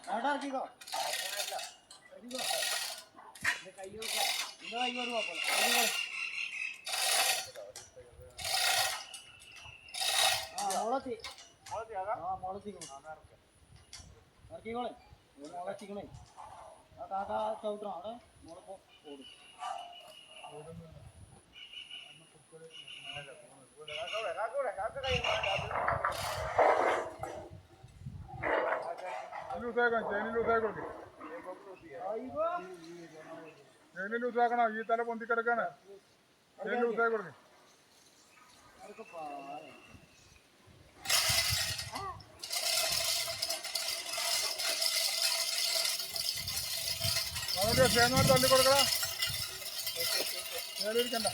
അവിടെ ഇറക്കിക്കോ ഇറക്കിക്കോ കൈ കൊടുക്കാം നിന്റെ കൈ കൊടുക്കാം മുളത്തി ഇറക്കിക്കോളെ മുളച്ചിക്കണേ ആ കാക്ക ചവിട്ടണം അവിടെ മുളപ്പോ ഓടും ചെയിന് ലൂസാക്കണം ഈ തല പൊന്തിക്കിടക്കാണ് ചെയിൻ ലൂസായി കൊടുക്കും അതുകൊണ്ട് തേങ്ങ തള്ളി കൊടുക്കടാ നേരിരിക്കണ്ട